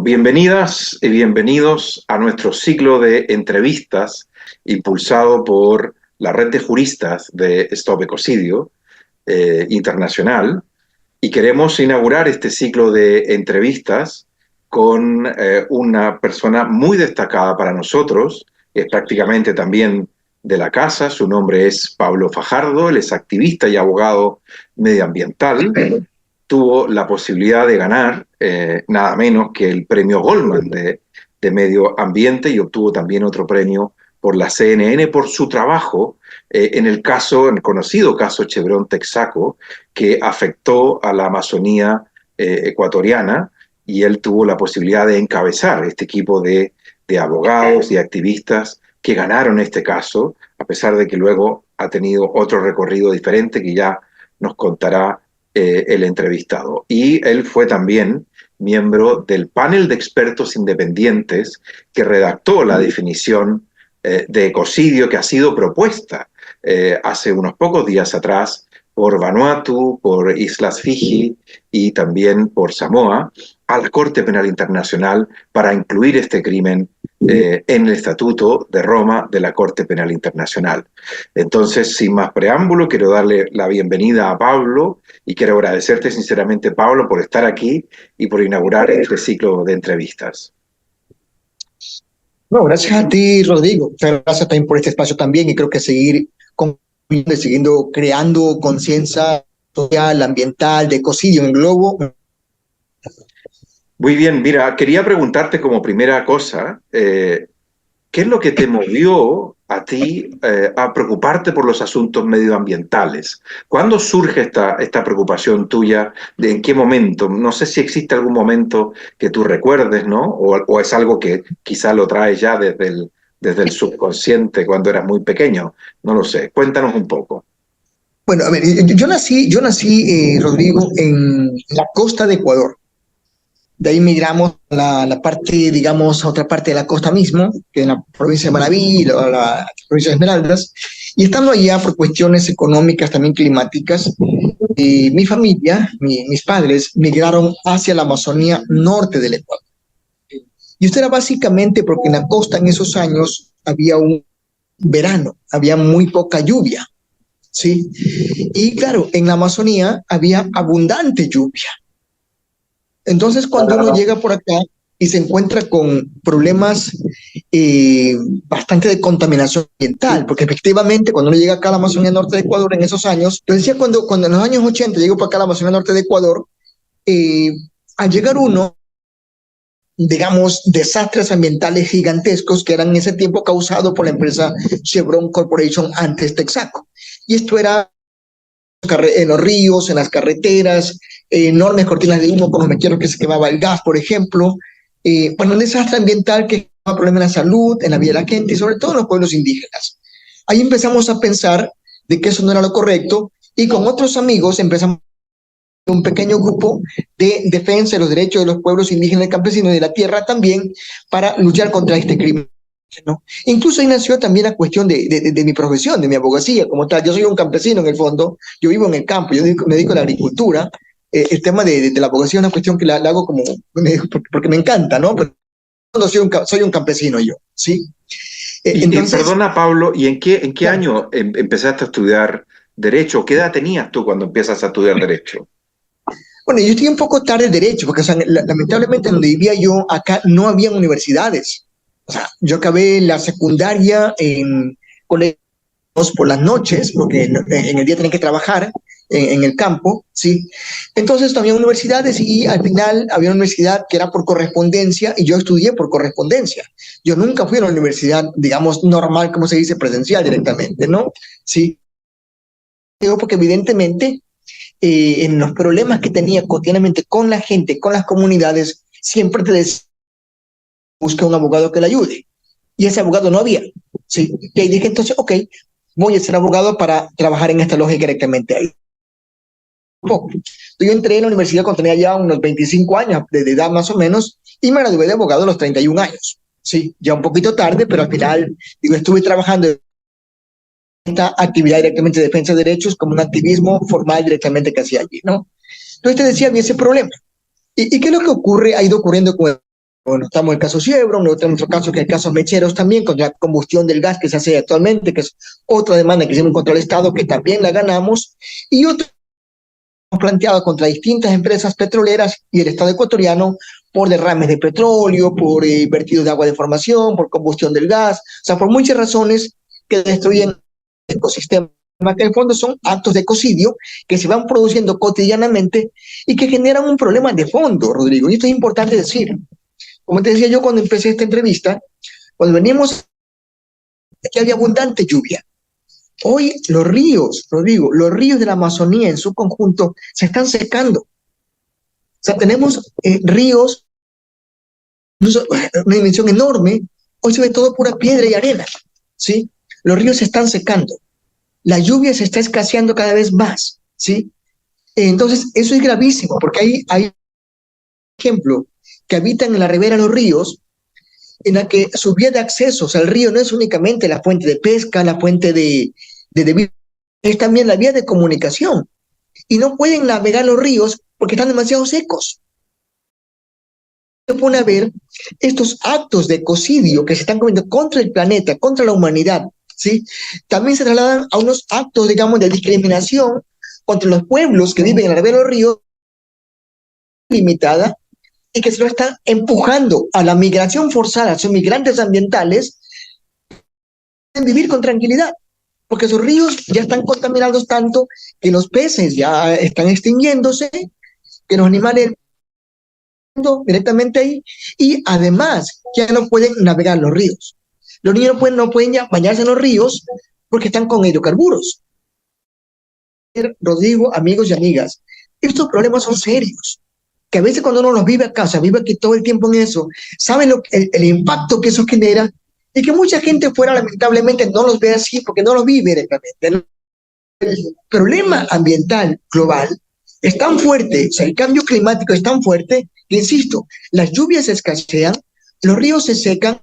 Bienvenidas y bienvenidos a nuestro ciclo de entrevistas impulsado por la red de juristas de Stop Ecocidio Internacional, y queremos inaugurar este ciclo de entrevistas con una persona muy destacada para nosotros, es prácticamente también de la casa. Su nombre es Pablo Fajardo, él es activista y abogado medioambiental. Tuvo la posibilidad de ganar nada menos que el premio Goldman de Medio Ambiente, y obtuvo también otro premio por la CNN por su trabajo en el conocido caso Chevron Texaco, que afectó a la Amazonía ecuatoriana, y él tuvo la posibilidad de encabezar este equipo de abogados y activistas que ganaron este caso, a pesar de que luego ha tenido otro recorrido diferente que ya nos contará el entrevistado. Y él fue también miembro del panel de expertos independientes que redactó la definición de ecocidio que ha sido propuesta hace unos pocos días atrás por Vanuatu, por Islas Fiji y también por Samoa, a la Corte Penal Internacional para incluir este crimen en el Estatuto de Roma de la Corte Penal Internacional. Entonces, sin más preámbulo, quiero darle la bienvenida a Pablo y quiero agradecerte sinceramente, Pablo, por estar aquí y por inaugurar este ciclo de entrevistas. No, gracias a ti, Rodrigo. Muchas gracias también por este espacio también, y creo que siguiendo creando conciencia social, ambiental, de ecocidio en el globo. Muy bien, mira, quería preguntarte como primera cosa, ¿qué es lo que te movió a ti a preocuparte por los asuntos medioambientales? ¿Cuándo surge esta preocupación tuya? ¿En qué momento? No sé si existe algún momento que tú recuerdes, ¿no? O es algo que quizá lo traes ya desde el subconsciente cuando eras muy pequeño. No lo sé. Cuéntanos un poco. Bueno, a ver, yo nací, Rodrigo, en la costa de Ecuador. De ahí migramos a la parte, digamos, a otra parte de la costa mismo, que es la provincia de Manabí, la provincia de Esmeraldas. Y estando allá por cuestiones económicas, también climáticas, mi familia, mis padres, migraron hacia la Amazonía norte del Ecuador. Y esto era básicamente porque en la costa en esos años había un verano, había muy poca lluvia, ¿sí? Y claro, en la Amazonía había abundante lluvia. Entonces, cuando uno llega por acá y se encuentra con problemas bastante de contaminación ambiental, porque efectivamente cuando uno llega acá a la Amazonía Norte de Ecuador en esos años, yo decía cuando en los años 80 llego para acá a la Amazonía Norte de Ecuador, eh, al llegar uno, digamos, desastres ambientales gigantescos que eran en ese tiempo causados por la empresa Chevron Corporation, antes Texaco. Y esto era en los ríos, en las carreteras, enormes cortinas de humo con los mecheros que se quemaba el gas, por ejemplo. Bueno, un desastre ambiental que causaba problemas en la salud, en la vida de la gente y sobre todo en los pueblos indígenas. Ahí empezamos a pensar de que eso no era lo correcto, y con otros amigos empezamos un pequeño grupo de defensa de los derechos de los pueblos indígenas y campesinos de la tierra también, para luchar contra este crimen, ¿no? Incluso ahí nació también la cuestión de mi profesión, de mi abogacía como tal. Yo soy un campesino en el fondo, yo vivo en el campo, yo me dedico a la agricultura. El tema de la abogacía es una cuestión que la hago como, porque me encanta, ¿no? Pero no soy un campesino yo, ¿sí? Entonces, perdona, Pablo, ¿y en qué claro, año empezaste a estudiar Derecho? ¿Qué edad tenías tú cuando empiezas a estudiar Derecho? Bueno, yo estoy un poco tarde en Derecho, porque o sea, lamentablemente donde vivía yo, acá no había universidades. O sea, yo acabé la secundaria en colegios por las noches, porque en el día tenía que trabajar en el campo, ¿sí? Entonces no había universidades, y al final había una universidad que era por correspondencia, y yo estudié por correspondencia. Yo nunca fui a una universidad, digamos, normal, como se dice, presencial directamente, ¿no? Sí. Porque evidentemente en los problemas que tenía cotidianamente con la gente, con las comunidades, siempre te decía, busca un abogado que le ayude. Y ese abogado no había, ¿sí? Y ahí dije, entonces, ok, voy a ser abogado para trabajar en esta lógica directamente ahí. Yo entré en la universidad cuando tenía ya unos 25 años de edad más o menos, y me gradué de abogado a los 31 años. Sí, ya un poquito tarde, pero al final, digo, estuve trabajando en esta actividad directamente de defensa de derechos como un activismo formal directamente que hacía allí, ¿no? Entonces te decía, había ese problema. ¿Y qué es lo que ocurre, ha ido ocurriendo con el Bueno, estamos en el caso Chevron, luego tenemos otro caso que es el caso Mecheros también, con la combustión del gas que se hace actualmente, que es otra demanda que hicimos contra el Estado, que también la ganamos, y otro planteado contra distintas empresas petroleras y el Estado ecuatoriano por derrames de petróleo, por vertidos de agua de formación, por combustión del gas, o sea, por muchas razones que destruyen el ecosistema, que en el fondo son actos de ecocidio que se van produciendo cotidianamente y que generan un problema de fondo, Rodrigo, y esto es importante decir. Como te decía yo cuando empecé esta entrevista, cuando venimos, aquí había abundante lluvia. Hoy los ríos, Rodrigo, los ríos de la Amazonía en su conjunto se están secando. O sea, tenemos ríos, incluso una dimensión enorme, hoy se ve todo pura piedra y arena, ¿sí? Los ríos se están secando, la lluvia se está escaseando cada vez más, ¿sí? Entonces, eso es gravísimo, porque hay ejemplo, que habitan en la ribera de los ríos, en la que su vía de acceso, o sea, el río no es únicamente la fuente de pesca, la fuente de vida, es también la vía de comunicación. Y no pueden navegar los ríos porque están demasiado secos. Se pone a ver estos actos de ecocidio que se están cometiendo contra el planeta, contra la humanidad, ¿sí? También se trasladan a unos actos, digamos, de discriminación contra los pueblos que viven en la ribera de los ríos limitada y que se lo están empujando a la migración forzada, son migrantes ambientales, en vivir con tranquilidad, porque sus ríos ya están contaminados tanto que los peces ya están extinguiéndose, que los animales directamente ahí, y además ya no pueden navegar los ríos. Los niños no pueden ya bañarse en los ríos porque están con hidrocarburos. Rodrigo, amigos y amigas, estos problemas son serios, que a veces cuando uno los vive acá, o sea, vive aquí todo el tiempo en eso, sabe el impacto que eso genera y que mucha gente fuera lamentablemente no los ve así porque no los vive directamente. El problema ambiental global es tan fuerte, o sea, el cambio climático es tan fuerte que, insisto, las lluvias se escasean, los ríos se secan,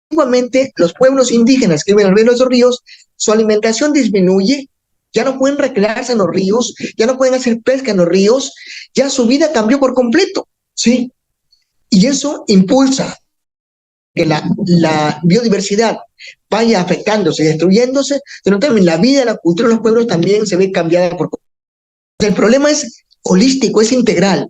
antiguamente los pueblos indígenas que viven alrededor de esos ríos, su alimentación disminuye, ya no pueden recrearse en los ríos, ya no pueden hacer pesca en los ríos, ya su vida cambió por completo, ¿sí? Y eso impulsa que la biodiversidad vaya afectándose, destruyéndose, pero también la vida, la cultura de los pueblos también se ve cambiada por completo. El problema es holístico, es integral.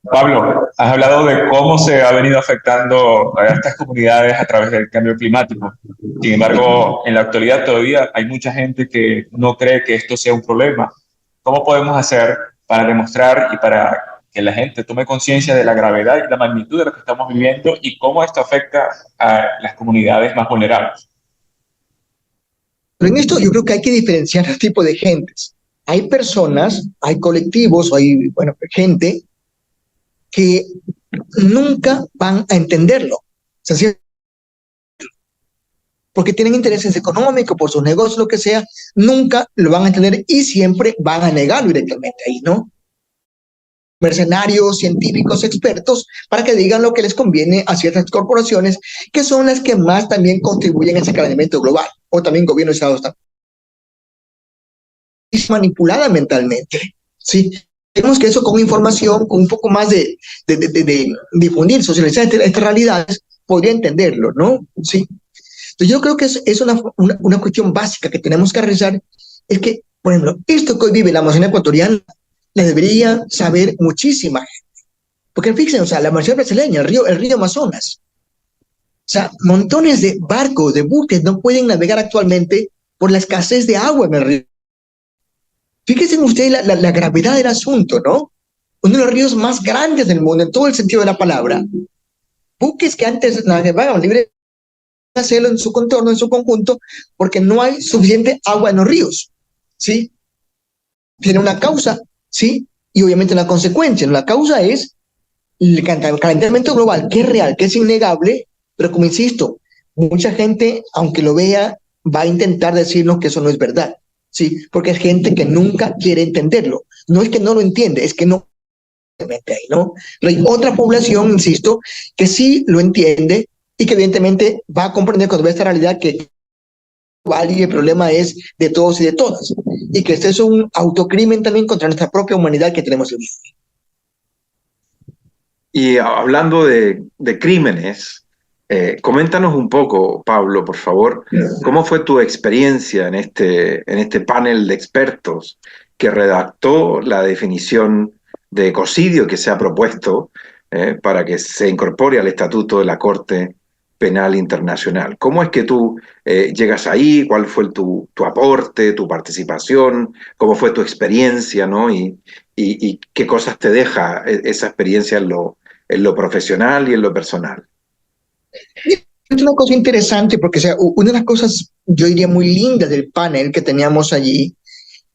Pablo, has hablado de cómo se ha venido afectando a estas comunidades a través del cambio climático. Sin embargo, en la actualidad todavía hay mucha gente que no cree que esto sea un problema. ¿Cómo podemos hacer para demostrar y para que la gente tome conciencia de la gravedad y la magnitud de lo que estamos viviendo y cómo esto afecta a las comunidades más vulnerables? Pero en esto yo creo que hay que diferenciar el tipo de gentes. Hay personas, hay colectivos, hay, bueno, gente que nunca van a entenderlo. O sea, ¿sí? Porque tienen intereses económicos, por sus negocios, lo que sea, nunca lo van a entender y siempre van a negarlo directamente ahí, ¿no? Mercenarios, científicos, expertos, para que digan lo que les conviene a ciertas corporaciones, que son las que más también contribuyen a ese calentamiento global, o también gobiernos de Estados Unidos. Es manipulada mentalmente, ¿sí? Tenemos que eso con información, con un poco más de difundir, socializar estas realidades, podría entenderlo, ¿no? Sí. Entonces yo creo que es una cuestión básica que tenemos que realizar, es que, por ejemplo, esto que hoy vive la Amazonía ecuatoriana, la debería saber muchísima gente. Porque fíjense, o sea, la Amazonía brasileña, el río Amazonas, o sea, montones de barcos, de buques no pueden navegar actualmente por la escasez de agua en el río. Fíjense ustedes la gravedad del asunto, ¿no? Uno de los ríos más grandes del mundo, en todo el sentido de la palabra. Buques que antes navegaban libre de hacerlo en su contorno, en su conjunto, porque no hay suficiente agua en los ríos, ¿sí? Tiene una causa, ¿sí? Y obviamente una consecuencia. La causa es el calentamiento global, que es real, que es innegable, pero como insisto, mucha gente, aunque lo vea, va a intentar decirnos que eso no es verdad. Sí, porque es gente que nunca quiere entenderlo. No es que no lo entiende, es que no. ¿No? Pero hay otra población, insisto, que sí lo entiende y que evidentemente va a comprender cuando ve esta realidad que y el problema es de todos y de todas. Y que este es un autocrimen también contra nuestra propia humanidad que tenemos en vida. Y hablando de crímenes, coméntanos un poco, Pablo, por favor, ¿cómo fue tu experiencia en este panel de expertos que redactó la definición de ecocidio que se ha propuesto para que se incorpore al Estatuto de la Corte Penal Internacional? ¿Cómo es que tú llegas ahí? ¿Cuál fue tu aporte, tu participación? ¿Cómo fue tu experiencia, ¿no? Y qué cosas te deja esa experiencia en lo profesional y en lo personal? Es una cosa interesante porque, o sea, una de las cosas, yo diría, muy lindas del panel que teníamos allí,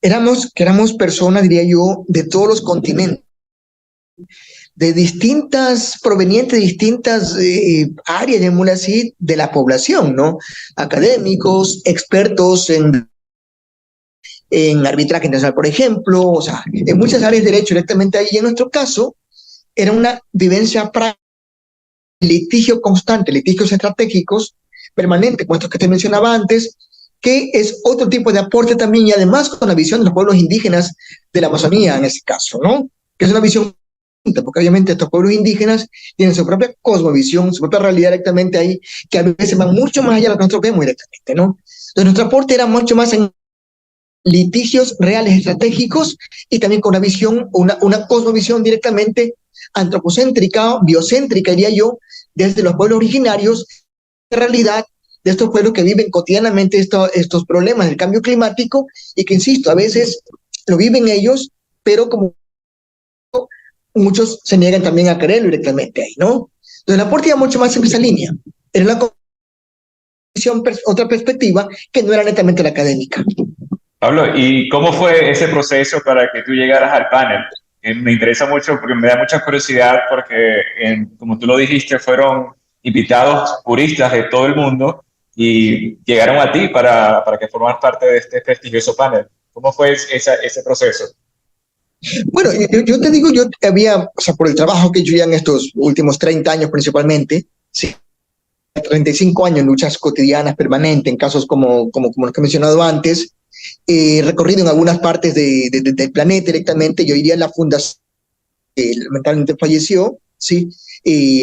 éramos personas, diría yo, de todos los continentes, de distintas, provenientes de distintas áreas, llamémoslo así, de la población, ¿no? Académicos, expertos en arbitraje internacional, por ejemplo, o sea, en muchas áreas de derecho directamente ahí. Y en nuestro caso, era una vivencia práctica, litigio constante, litigios estratégicos permanentes, como estos que te mencionaba antes, que es otro tipo de aporte también, y además con la visión de los pueblos indígenas de la Amazonía en ese caso, ¿no? Que es una visión, porque obviamente estos pueblos indígenas tienen su propia cosmovisión, su propia realidad directamente ahí, que a veces van mucho más allá de lo que nosotros vemos directamente, ¿no? Entonces nuestro aporte era mucho más en litigios reales estratégicos y también con una visión, una cosmovisión directamente antropocéntrica, biocéntrica, diría yo, desde los pueblos originarios, de realidad de estos pueblos que viven cotidianamente estos problemas del cambio climático y que, insisto, a veces lo viven ellos, pero como muchos se niegan también a creerlo directamente ahí, ¿no? Entonces el aporte iba mucho más en esa línea. Era una visión, otra perspectiva que no era netamente la académica. Pablo, ¿y cómo fue ese proceso para que tú llegaras al panel? Me interesa mucho porque me da mucha curiosidad porque, como tú lo dijiste, fueron invitados juristas de todo el mundo y llegaron a ti para que formas parte de este prestigioso panel. ¿Cómo fue ese proceso? Bueno, yo te digo, yo había, o sea, por el trabajo que yo ya en estos últimos 30 años principalmente, sí, 35 años en luchas cotidianas permanentes, en casos como los que he mencionado antes, recorrido en algunas partes del planeta directamente. Yo iría a la fundación, lamentablemente falleció, ¿sí?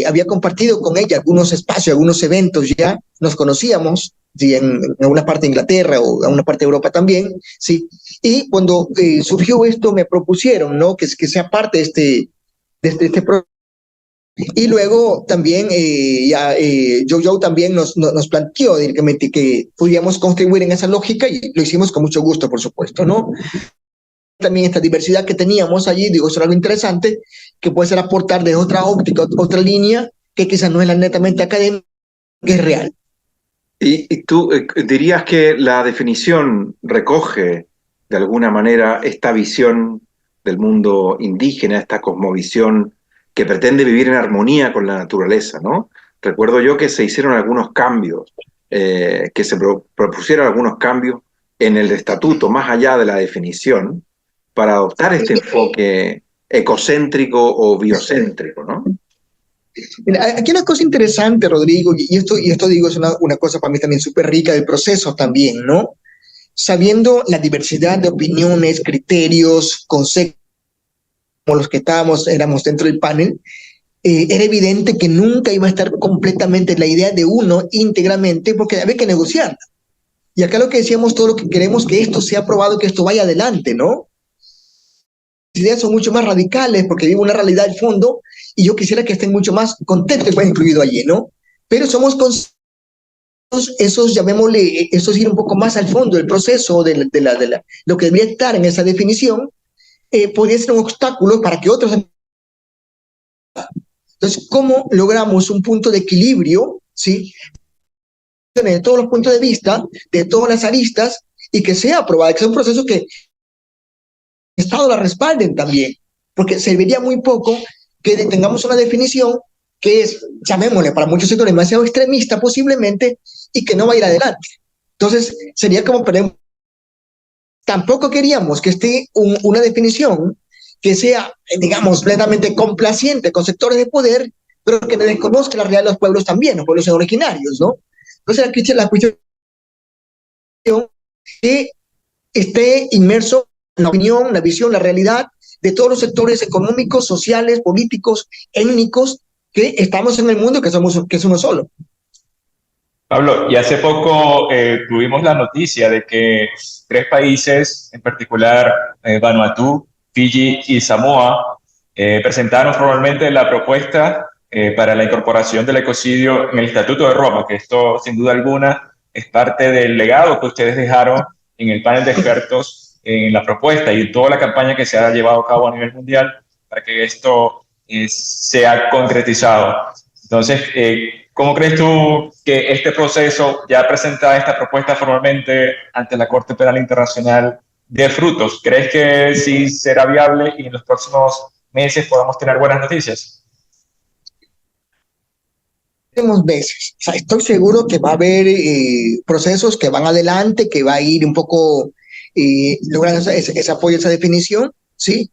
Había compartido con ella algunos espacios, algunos eventos ya, nos conocíamos, ¿sí? En alguna parte de Inglaterra o en alguna parte de Europa también, ¿sí? Y cuando surgió esto me propusieron, ¿no? Que sea parte de este proyecto. Y luego también Joe también nos planteó directamente que podíamos contribuir en esa lógica y lo hicimos con mucho gusto, por supuesto, ¿no? También esta diversidad que teníamos allí, digo, eso era algo interesante, que puede ser aportar de otra óptica, otra línea, que quizás no es la netamente académica, que es real. ¿Y tú dirías que la definición recoge de alguna manera esta visión del mundo indígena, esta cosmovisión que pretende vivir en armonía con la naturaleza, ¿no? Recuerdo yo que se hicieron algunos cambios, que se propusieron algunos cambios en el estatuto, más allá de la definición, para adoptar este enfoque ecocéntrico o biocéntrico, ¿no? Mira, aquí una cosa interesante, Rodrigo, y esto digo, es una cosa para mí también súper rica del proceso también, ¿no? Sabiendo la diversidad de opiniones, criterios, conceptos, como los que éramos dentro del panel, era evidente que nunca iba a estar completamente la idea de uno íntegramente, porque había que negociar. Y acá lo que decíamos, todo lo que queremos que esto sea aprobado, que esto vaya adelante, ¿no? Las ideas son mucho más radicales porque vive una realidad al fondo y yo quisiera que estén mucho más contexto incluido allí, ¿no? Pero somos conscientes, esos, llamémosle, eso es ir un poco más al fondo del proceso, lo que debería estar en esa definición, podría ser un obstáculo para que otros. Entonces, ¿cómo logramos un punto de equilibrio, ¿sí? De todos los puntos de vista, de todas las aristas, y que sea aprobado, que sea un proceso que el Estado la respalden también, porque serviría muy poco que tengamos una definición que es, llamémosle, para muchos sectores demasiado extremista posiblemente, y que no va a ir adelante. Entonces, sería como, pero tampoco queríamos que esté una definición que sea, digamos, plenamente complaciente con sectores de poder, pero que desconozca la realidad de los pueblos también, los pueblos originarios, ¿no? Entonces, la cuestión que esté inmerso en la opinión, la visión, la realidad de todos los sectores económicos, sociales, políticos, étnicos que estamos en el mundo, que es uno solo. Pablo, y hace poco tuvimos la noticia de que 3 países, en particular Vanuatu, Fiji y Samoa, presentaron formalmente la propuesta para la incorporación del ecocidio en el Estatuto de Roma, que esto sin duda alguna es parte del legado que ustedes dejaron en el panel de expertos en la propuesta y en toda la campaña que se ha llevado a cabo a nivel mundial para que esto sea concretizado. Entonces, ¿cómo crees tú que este proceso, ya presentar esta propuesta formalmente ante la Corte Penal Internacional, dé frutos? ¿Crees que sí será viable y en los próximos meses podamos tener buenas noticias? Tenemos veces. O sea, estoy seguro que va a haber procesos que van adelante, que va a ir un poco logrando ese apoyo, esa definición, ¿sí?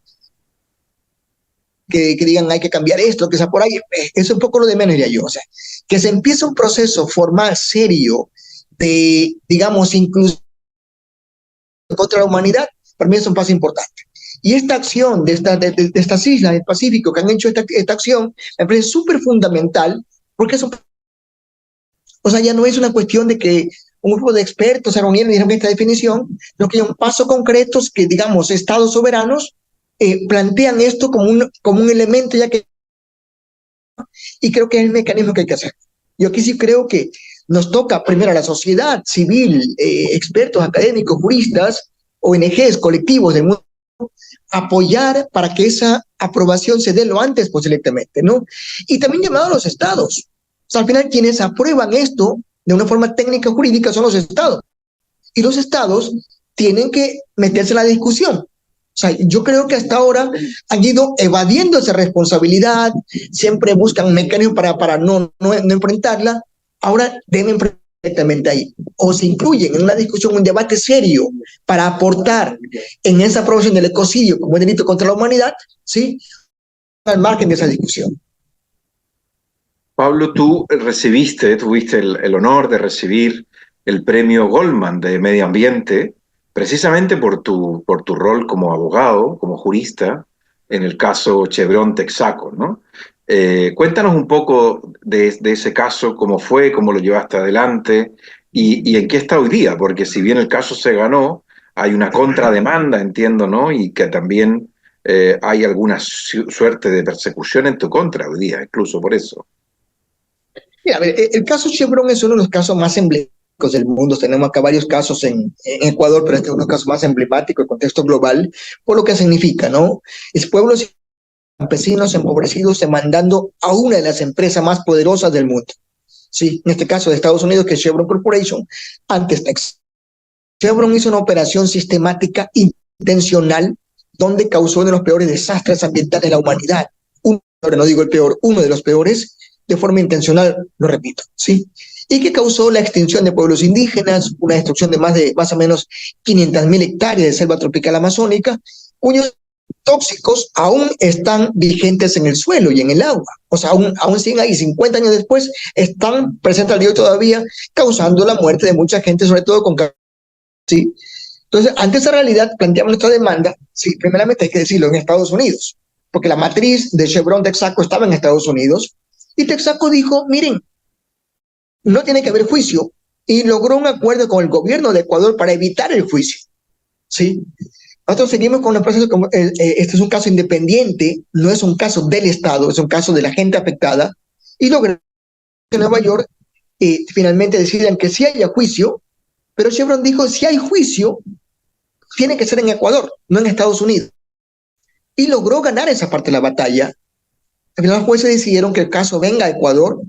Que digan hay que cambiar esto, que sea por ahí. Eso es un poco lo de menos, diría yo. O sea, que se empiece un proceso formal, serio, de, digamos, inclusión contra la humanidad, para mí es un paso importante. Y esta acción de estas islas del Pacífico que han hecho esta acción, me parece súper fundamental, porque eso, o sea, ya no es una cuestión de que un grupo de expertos se reunieron y dijeron que esta definición, sino que hay un paso concreto que, digamos, estados soberanos plantean esto como un elemento ya que, y creo que es el mecanismo que hay que hacer. Yo aquí sí creo que nos toca primero a la sociedad civil, expertos académicos, juristas, ONGs, colectivos del mundo, apoyar para que esa aprobación se dé lo antes posiblemente, ¿no? Y también llamado a los estados. O sea, al final quienes aprueban esto de una forma técnica jurídica son los estados. Y los estados tienen que meterse en la discusión. O sea, yo creo que hasta ahora han ido evadiendo esa responsabilidad, siempre buscan mecanismos para no enfrentarla, ahora deben enfrentar directamente ahí. O se incluyen en una discusión, un debate serio para aportar en esa aprobación del ecocidio como delito contra la humanidad, ¿sí? Al margen de esa discusión. Pablo, tú tuviste el honor de recibir el premio Goldman de Medio Ambiente, precisamente por tu rol como abogado, como jurista, en el caso Chevron Texaco, ¿no? Cuéntanos un poco de ese caso, cómo fue, cómo lo llevaste adelante y en qué está hoy día, porque si bien el caso se ganó, hay una contrademanda, entiendo, ¿no? Y que también hay alguna suerte de persecución en tu contra hoy día, incluso por eso. Mira, a ver, el caso Chevron es uno de los casos más emblemáticos del mundo. Tenemos acá varios casos en Ecuador, pero este es uno de los casos más emblemáticos en contexto global, por lo que significa, ¿no? Es pueblos campesinos empobrecidos demandando a una de las empresas más poderosas del mundo. Sí, en este caso de Estados Unidos, que es Chevron Corporation, antes Texas. Chevron hizo una operación sistemática intencional donde causó uno de los peores desastres ambientales de la humanidad. No digo el peor, uno de los peores, de forma intencional, lo repito, ¿sí? Y que causó la extinción de pueblos indígenas, una destrucción de más o menos 500.000 hectáreas de selva tropical amazónica, cuyos tóxicos aún están vigentes en el suelo y en el agua. O sea, aún siguen ahí, 50 años después, están presentes al día todavía, causando la muerte de mucha gente, sobre todo con cáncer, ¿sí? Entonces, ante esa realidad, planteamos nuestra demanda, sí, primeramente hay que decirlo, en Estados Unidos, porque la matriz de Chevron Texaco estaba en Estados Unidos, y Texaco dijo, miren, no tiene que haber juicio, y logró un acuerdo con el gobierno de Ecuador para evitar el juicio, ¿sí? Nosotros seguimos con el proceso, como este es un caso independiente, no es un caso del Estado, es un caso de la gente afectada, y logró que en Nueva York finalmente decidan que sí haya juicio, pero Chevron dijo, si hay juicio, tiene que ser en Ecuador, no en Estados Unidos. Y logró ganar esa parte de la batalla. Al final los jueces decidieron que el caso venga a Ecuador,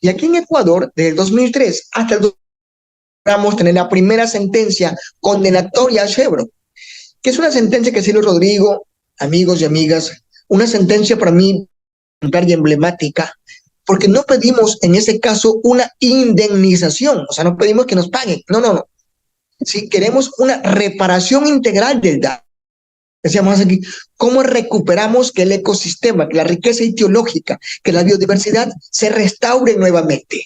y aquí en Ecuador, desde el 2003 hasta el 2003, logramos tener la primera sentencia condenatoria a Chevron, que es una sentencia que, Silvio Rodrigo, amigos y amigas, una sentencia para mí y emblemática, porque no pedimos en ese caso una indemnización, o sea, no pedimos que nos paguen, no. Si queremos una reparación integral del daño. Decíamos aquí, ¿cómo recuperamos que el ecosistema, que la riqueza etiológica, que la biodiversidad se restaure nuevamente?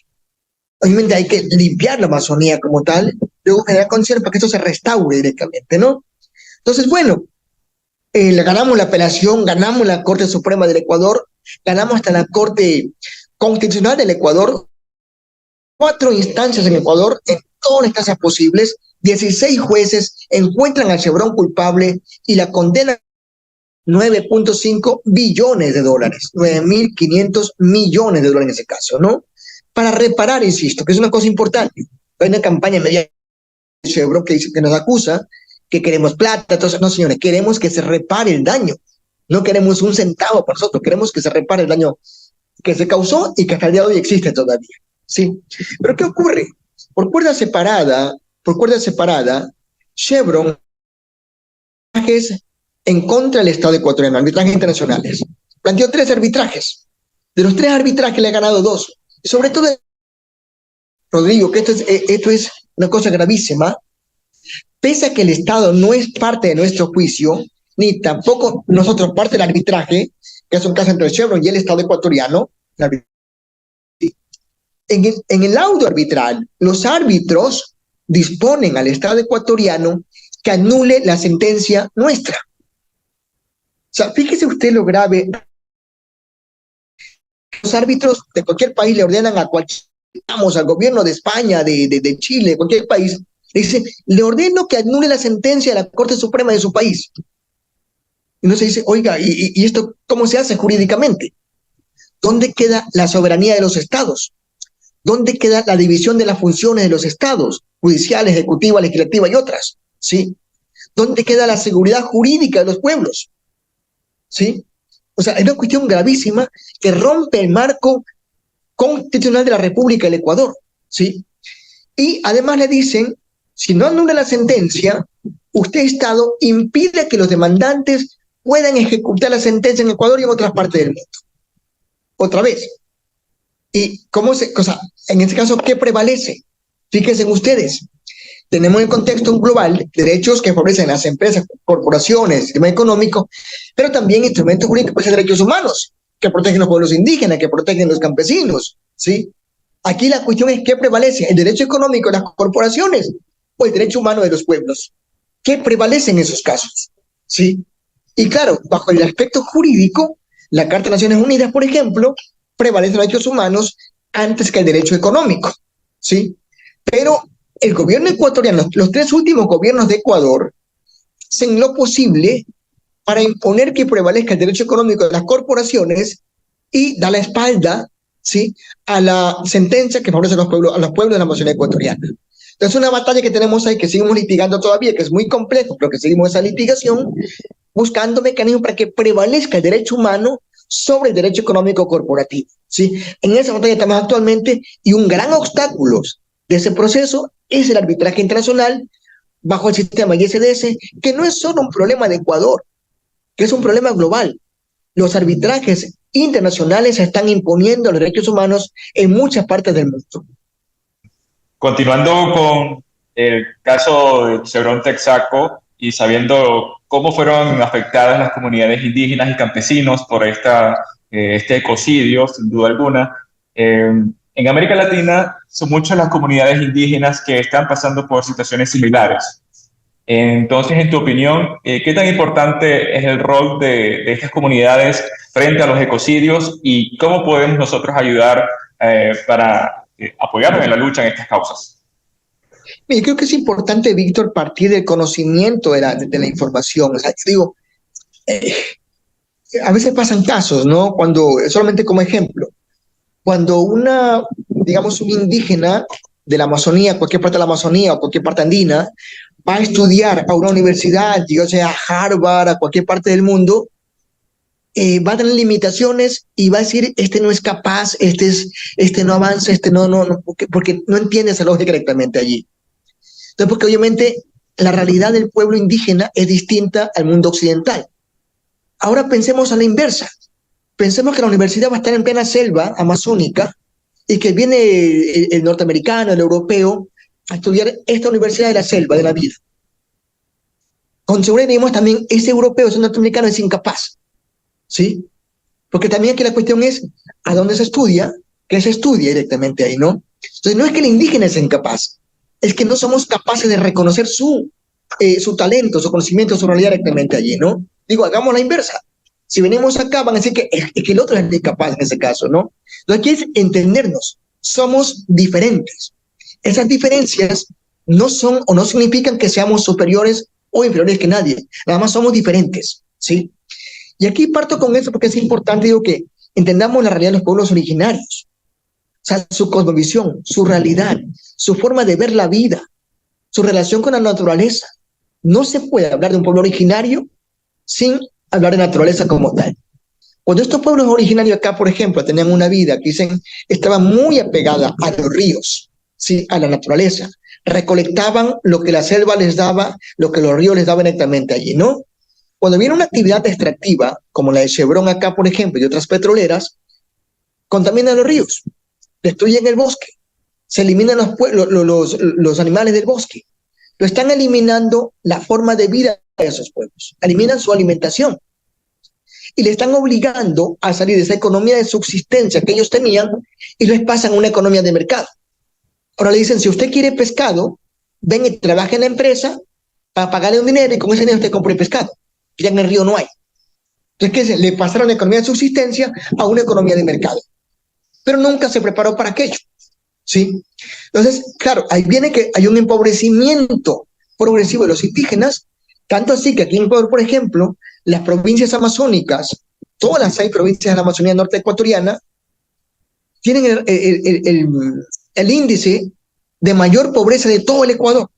Obviamente hay que limpiar la Amazonía como tal, luego generar condiciones para que esto se restaure directamente, ¿no? Entonces, bueno, ganamos la apelación, ganamos la Corte Suprema del Ecuador, ganamos hasta la Corte Constitucional del Ecuador, 4 instancias en Ecuador, en todas las instancias posibles, 16 jueces encuentran a Chevron culpable y la condenan 9.5 billones de dólares, 9.500 millones de dólares en ese caso, ¿no? Para reparar, insisto, que es una cosa importante. Hay una campaña mediática de Chevron que dice que nos acusa que queremos plata. Entonces, no, señores, queremos que se repare el daño. No queremos un centavo para nosotros, queremos que se repare el daño que se causó y que hasta el día de hoy existe todavía. ¿Sí? Pero ¿qué ocurre? Por cuerda separada, Chevron es en contra del Estado ecuatoriano, arbitrajes internacionales. Planteó 3 arbitrajes. De los 3 arbitrajes le ha ganado 2. Y sobre todo, Rodrigo, que esto es una cosa gravísima, pese a que el Estado no es parte de nuestro juicio, ni tampoco nosotros parte del arbitraje, que es un caso entre Chevron y el Estado ecuatoriano, en el laudo arbitral, los árbitros disponen al Estado ecuatoriano que anule la sentencia nuestra. O sea, fíjese usted lo grave. Los árbitros de cualquier país le ordenan al gobierno de España, de Chile, cualquier país, dice, le ordeno que anule la sentencia de la Corte Suprema de su país. Y uno se dice, oiga, ¿y esto cómo se hace jurídicamente? ¿Dónde queda la soberanía de los estados? ¿Dónde queda la división de las funciones de los estados? Judicial, ejecutiva, legislativa y otras. ¿Sí? ¿Dónde queda la seguridad jurídica de los pueblos? ¿Sí? O sea, es una cuestión gravísima que rompe el marco constitucional de la República del Ecuador. ¿Sí? Y además le dicen, si no anula la sentencia, usted, Estado, impide que los demandantes puedan ejecutar la sentencia en Ecuador y en otras partes del mundo. Otra vez. ¿Y en este caso, qué prevalece? Fíjense ustedes, tenemos el contexto global derechos que favorecen a las empresas, corporaciones, sistema económico, pero también instrumentos jurídicos que son derechos humanos, que protegen los pueblos indígenas, que protegen los campesinos, ¿sí? Aquí la cuestión es qué prevalece, el derecho económico de las corporaciones o el derecho humano de los pueblos. ¿Qué prevalece en esos casos? ¿Sí? Y claro, bajo el aspecto jurídico, la Carta de Naciones Unidas, por ejemplo, prevalecen los derechos humanos antes que el derecho económico, ¿sí? Pero el gobierno ecuatoriano, los 3 últimos gobiernos de Ecuador, hacen lo posible para imponer que prevalezca el derecho económico de las corporaciones y da la espalda, ¿sí?, a la sentencia que favorece a los pueblos de la nación ecuatoriana. Entonces, una batalla que tenemos ahí, que seguimos litigando todavía, que es muy complejo, pero que seguimos esa litigación, buscando mecanismos para que prevalezca el derecho humano sobre el derecho económico corporativo, ¿sí? En esa batalla estamos actualmente, y un gran obstáculo de ese proceso es el arbitraje internacional bajo el sistema ISDS, que no es solo un problema de Ecuador, que es un problema global. Los arbitrajes internacionales se están imponiendo los derechos humanos en muchas partes del mundo. Continuando con el caso de Chevron Texaco y sabiendo cómo fueron afectadas las comunidades indígenas y campesinos por este ecocidio, sin duda alguna, en América Latina son muchas las comunidades indígenas que están pasando por situaciones similares. Entonces, en tu opinión, ¿qué tan importante es el rol de estas comunidades frente a los ecocidios y cómo podemos nosotros ayudar para apoyarnos en la lucha en estas causas? Yo creo que es importante, Víctor, partir del conocimiento de la información. O sea, digo, a veces pasan casos, ¿no? Solamente como ejemplo, cuando digamos, un indígena de la Amazonía, cualquier parte de la Amazonía o cualquier parte andina, va a estudiar a una universidad, yo sea a Harvard, a cualquier parte del mundo, va a tener limitaciones y va a decir, este no es capaz, este no avanza, porque no entiende esa lógica directamente allí. Entonces, porque obviamente la realidad del pueblo indígena es distinta al mundo occidental. Ahora pensemos a la inversa. Pensemos que la universidad va a estar en plena selva amazónica y que viene el norteamericano, el europeo, a estudiar esta universidad de la selva, de la vida. Con seguridad digamos también, ese europeo, ese norteamericano es incapaz, ¿sí? Porque también aquí la cuestión es a dónde se estudia, qué se estudia directamente ahí, ¿no? Entonces no es que el indígena es incapaz, es que no somos capaces de reconocer su talento, su conocimiento, su realidad directamente allí, ¿no? Digo, hagamos la inversa. Si venimos acá, van a decir que el otro es el incapaz en ese caso, ¿no? Entonces, aquí es entendernos. Somos diferentes. Esas diferencias no son o no significan que seamos superiores o inferiores que nadie. Nada más somos diferentes, ¿sí? Y aquí parto con eso porque es importante, digo, que entendamos la realidad de los pueblos originarios. O sea, su cosmovisión, su realidad, su forma de ver la vida, su relación con la naturaleza. No se puede hablar de un pueblo originario sin hablar de naturaleza como tal. Cuando estos pueblos originarios acá, por ejemplo, tenían una vida que dicen estaba muy apegada a los ríos, ¿sí? A la naturaleza. Recolectaban lo que la selva les daba, lo que los ríos les daban directamente allí, ¿no? Cuando viene una actividad extractiva, como la de Chevron acá, por ejemplo, y otras petroleras, contaminan los ríos, destruyen el bosque, se eliminan los animales del bosque. Lo están eliminando la forma de vida de esos pueblos, eliminan su alimentación y le están obligando a salir de esa economía de subsistencia que ellos tenían y les pasan a una economía de mercado. Ahora le dicen, si usted quiere pescado, ven y trabaja en la empresa para pagarle un dinero y con ese dinero usted compra el pescado. Ya en el río no hay. Entonces, ¿qué? Le pasaron de economía de subsistencia a una economía de mercado. Pero nunca se preparó para aquello, ¿sí? Entonces, claro, ahí viene que hay un empobrecimiento progresivo de los indígenas, tanto así que aquí en Ecuador, por ejemplo, las provincias amazónicas, todas las 6 provincias de la Amazonía norte ecuatoriana, tienen el índice de mayor pobreza de todo el Ecuador.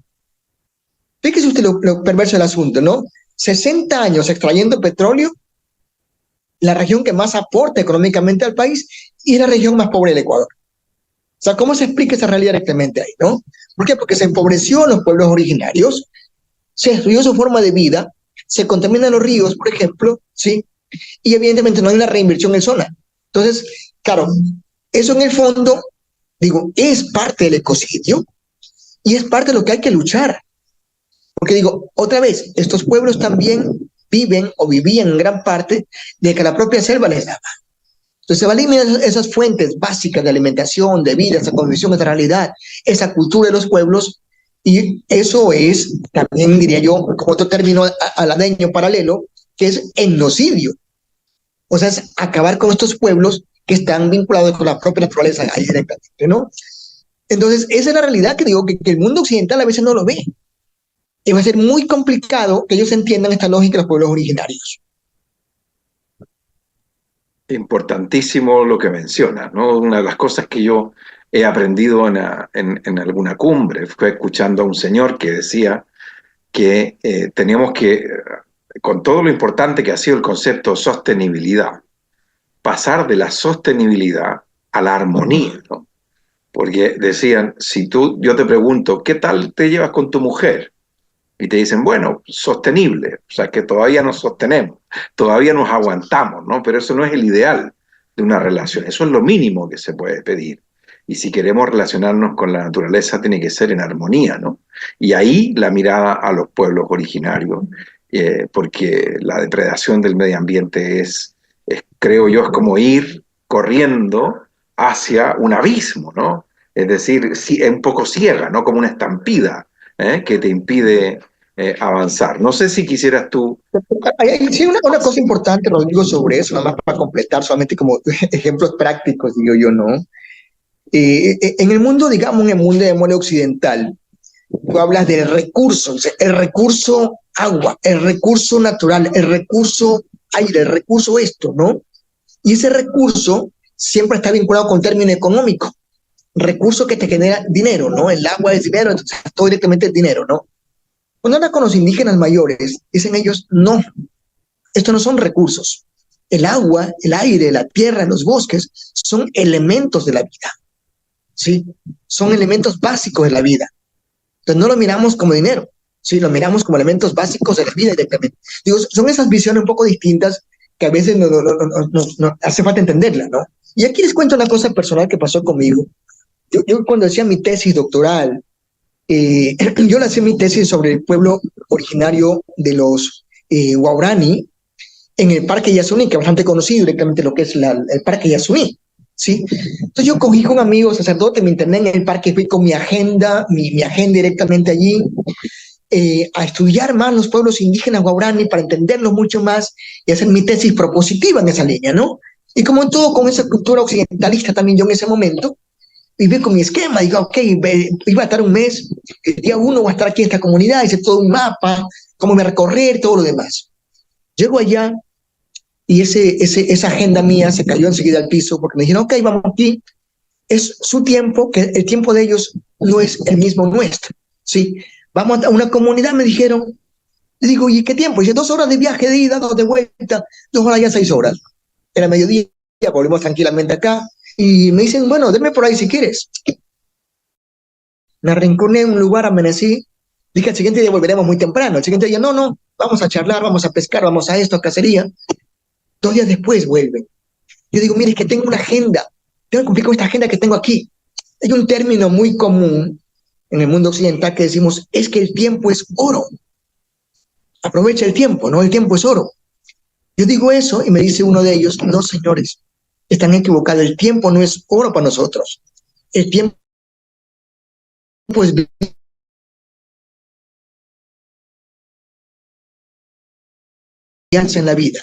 Fíjese usted lo perverso del asunto, ¿no? 60 años extrayendo petróleo, la región que más aporta económicamente al país y es la región más pobre del Ecuador. O sea, ¿cómo se explica esa realidad directamente ahí, no? ¿Por qué? Porque se empobreció a los pueblos originarios, se destruyó su forma de vida, se contaminan los ríos, por ejemplo, ¿sí? Y evidentemente no hay una reinversión en zona. Entonces, claro, eso en el fondo, digo, es parte del ecocidio y es parte de lo que hay que luchar. Porque digo, otra vez, estos pueblos también viven o vivían en gran parte de que la propia selva les daba. Entonces se van a eliminar esas fuentes básicas de alimentación, de vida, esa condición, esa realidad, esa cultura de los pueblos, y eso es, también diría yo, como otro término aladeño paralelo, que es etnocidio. O sea, es acabar con estos pueblos que están vinculados con la propia naturaleza ahí directamente, ¿no? Entonces, esa es la realidad que digo, que el mundo occidental a veces no lo ve. Y va a ser muy complicado que ellos entiendan esta lógica de los pueblos originarios. Importantísimo lo que mencionas, ¿no? Una de las cosas que yo he aprendido en alguna cumbre fue escuchando a un señor que decía que teníamos que, con todo lo importante que ha sido el concepto de sostenibilidad, pasar de la sostenibilidad a la armonía, ¿no? Porque decían, si yo te pregunto, ¿qué tal te llevas con tu mujer? Y te dicen, bueno, sostenible, o sea, que todavía nos sostenemos, todavía nos aguantamos, ¿no? Pero eso no es el ideal de una relación, eso es lo mínimo que se puede pedir. Y si queremos relacionarnos con la naturaleza, tiene que ser en armonía, ¿no? Y ahí la mirada a los pueblos originarios, porque la depredación del medio ambiente creo yo, es como ir corriendo hacia un abismo, ¿no? Es decir, es un poco ciega, ¿no? Como una estampida, que te impide avanzar. No sé si quisieras tú... Sí, una cosa importante, Rodrigo, sobre eso, nada más para completar, solamente como ejemplos prácticos, digo yo, ¿no? En el mundo, digamos, en el mundo de mole occidental, tú hablas del recurso, o sea, el recurso agua, el recurso natural, el recurso aire, el recurso esto, ¿no? Y ese recurso siempre está vinculado con término económico, recurso que te genera dinero, ¿no? El agua es dinero, entonces todo directamente el dinero, ¿no? Cuando hablan con los indígenas mayores, dicen ellos, no, estos no son recursos. El agua, el aire, la tierra, los bosques son elementos de la vida, ¿sí? Son elementos básicos de la vida. Entonces no lo miramos como dinero, ¿sí? Lo miramos como elementos básicos de la vida directamente. Digo, son esas visiones un poco distintas que a veces no hace falta entenderla, ¿no? Y aquí les cuento una cosa personal que pasó conmigo. Yo cuando hacía mi tesis doctoral, yo le hacía mi tesis sobre el pueblo originario de los Waorani en el Parque Yasuní, que es bastante conocido directamente lo que es el Parque Yasuní, ¿sí? Entonces yo cogí con amigos sacerdotes, me interné en el parque, fui con mi agenda directamente allí, a estudiar más los pueblos indígenas guaraní para entenderlos mucho más y hacer mi tesis propositiva en esa línea, ¿no? Y como todo con esa cultura occidentalista también yo en ese momento, viví con mi esquema, digo, ok, iba a estar un mes, el día 1 voy a estar aquí en esta comunidad, hice todo un mapa, cómo me recorrer, todo lo demás. Llego allá y esa agenda mía se cayó enseguida al piso porque me dijeron, ok, vamos aquí, es su tiempo, que el tiempo de ellos no es el mismo nuestro, ¿sí? Vamos a una comunidad, me dijeron, le digo, ¿y qué tiempo? Dice, 2 horas de viaje de ida, 2 de vuelta, 2 horas ya 6 horas. Era mediodía, volvimos tranquilamente acá, y me dicen, bueno, denme por ahí si quieres. Me arrinconé en un lugar, amanecí, dije, al siguiente día volveremos muy temprano. El siguiente día, no, vamos a charlar, vamos a pescar, vamos a esto, a cacería. 2 días después vuelven. Yo digo, mire, es que tengo una agenda, tengo que cumplir con esta agenda que tengo aquí. Hay un término muy común en el mundo occidental que decimos, es que el tiempo es oro. Aprovecha el tiempo, ¿no? El tiempo es oro. Yo digo eso y me dice uno de ellos, no, señores, están equivocados, el tiempo no es oro para nosotros. El tiempo es vianza en la vida.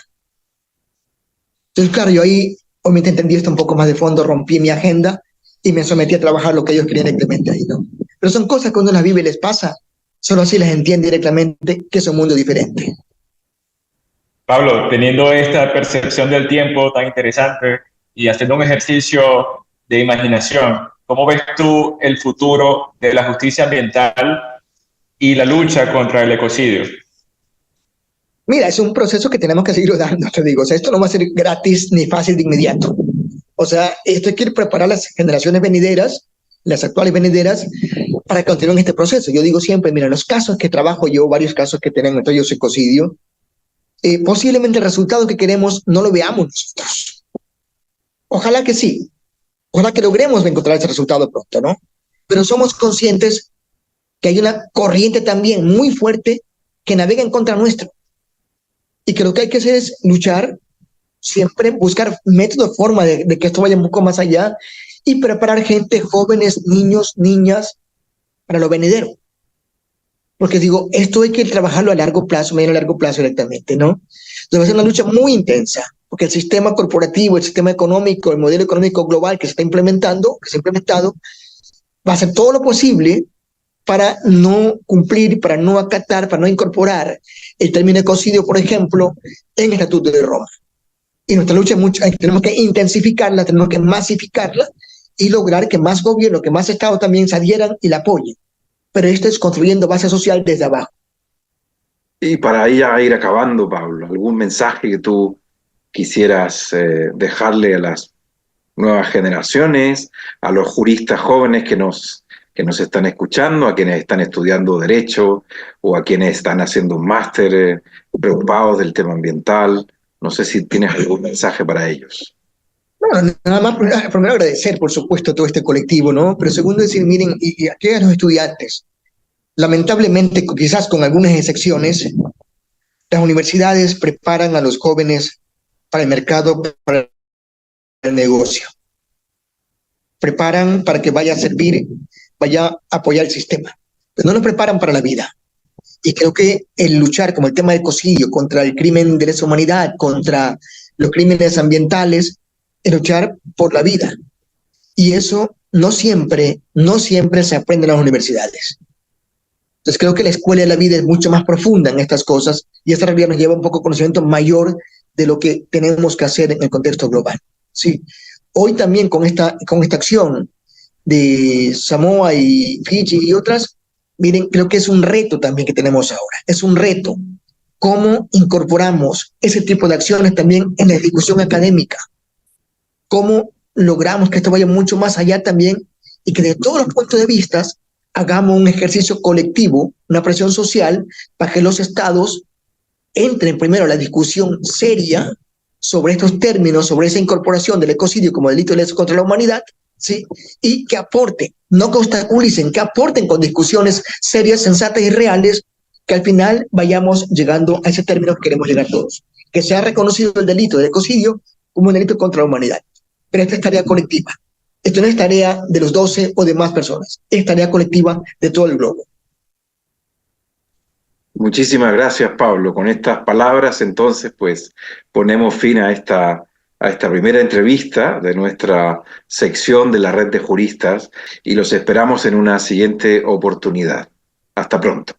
Entonces, claro, yo ahí, obviamente entendí esto un poco más de fondo, rompí mi agenda y me sometí a trabajar lo que ellos querían directamente ahí, ¿no? Pero son cosas que uno las vive y les pasa, solo así las entiende directamente que es un mundo diferente. Pablo, teniendo esta percepción del tiempo tan interesante y haciendo un ejercicio de imaginación, ¿cómo ves tú el futuro de la justicia ambiental y la lucha contra el ecocidio? Mira, es un proceso que tenemos que seguir dando, te digo. O sea, esto no va a ser gratis ni fácil de inmediato. O sea, esto hay que preparar las generaciones venideras, las actuales venideras, para que continúen este proceso. Yo digo siempre, mira, los casos que trabajo yo, varios casos que tenemos en el ecocidio, posiblemente el resultado que queremos no lo veamos nosotros. Ojalá que sí. Ojalá que logremos encontrar ese resultado pronto, ¿no? Pero somos conscientes que hay una corriente también muy fuerte que navega en contra nuestro. Y que lo que hay que hacer es luchar, siempre buscar métodos, forma de que esto vaya un poco más allá y preparar gente, jóvenes, niños, niñas, para lo venidero. Porque digo, esto hay que trabajarlo a largo plazo, medio a largo plazo directamente, ¿no? Entonces va a ser una lucha muy intensa, porque el sistema corporativo, el sistema económico, el modelo económico global que se está implementando, que se ha implementado, va a hacer todo lo posible para no cumplir, para no acatar, para no incorporar el término ecocidio, por ejemplo, en el Estatuto de Roma. Y nuestra lucha es mucho, tenemos que intensificarla, tenemos que masificarla y lograr que más gobiernos, que más estados también se adhieran y la apoyen. Pero esto es construyendo base social desde abajo. Y para ya ir acabando, Pablo, ¿algún mensaje que tú quisieras dejarle a las nuevas generaciones, a los juristas jóvenes que nos están escuchando, a quienes están estudiando Derecho o a quienes están haciendo un máster preocupados del tema ambiental? No sé si tienes algún mensaje para ellos. Bueno, nada más, primero agradecer, por supuesto, todo este colectivo, ¿no? Pero segundo decir, miren, y aquí a los estudiantes, lamentablemente, quizás con algunas excepciones, las universidades preparan a los jóvenes para el mercado, para el negocio. Preparan para que vaya a servir, vaya a apoyar el sistema. Pero no nos preparan para la vida. Y creo que el luchar, como el tema del ecocidio, contra el crimen de lesa humanidad, contra los crímenes ambientales, es luchar por la vida. Y eso no siempre se aprende en las universidades. Entonces creo que la escuela de la vida es mucho más profunda en estas cosas y esta realidad nos lleva un poco a conocimiento mayor de lo que tenemos que hacer en el contexto global. Sí. Hoy también con esta acción de Samoa y Fiji y otras, miren, creo que es un reto también que tenemos ahora. Es un reto. ¿Cómo incorporamos ese tipo de acciones también en la discusión académica? ¿Cómo logramos que esto vaya mucho más allá también y que de todos los puntos de vista hagamos un ejercicio colectivo, una presión social para que los estados entren primero a la discusión seria sobre estos términos, sobre esa incorporación del ecocidio como delito de lesa contra la humanidad, ¿sí? Y que aporten, no que obstaculicen, que aporten con discusiones serias, sensatas y reales, que al final vayamos llegando a ese término que queremos llegar todos, que sea reconocido el delito del ecocidio como un delito contra la humanidad. Pero esta es tarea colectiva. Esto no es tarea de los 12 o de más personas, es tarea colectiva de todo el globo. Muchísimas gracias, Pablo. Con estas palabras, entonces, pues ponemos fin a esta primera entrevista de nuestra sección de la Red de Juristas y los esperamos en una siguiente oportunidad. Hasta pronto.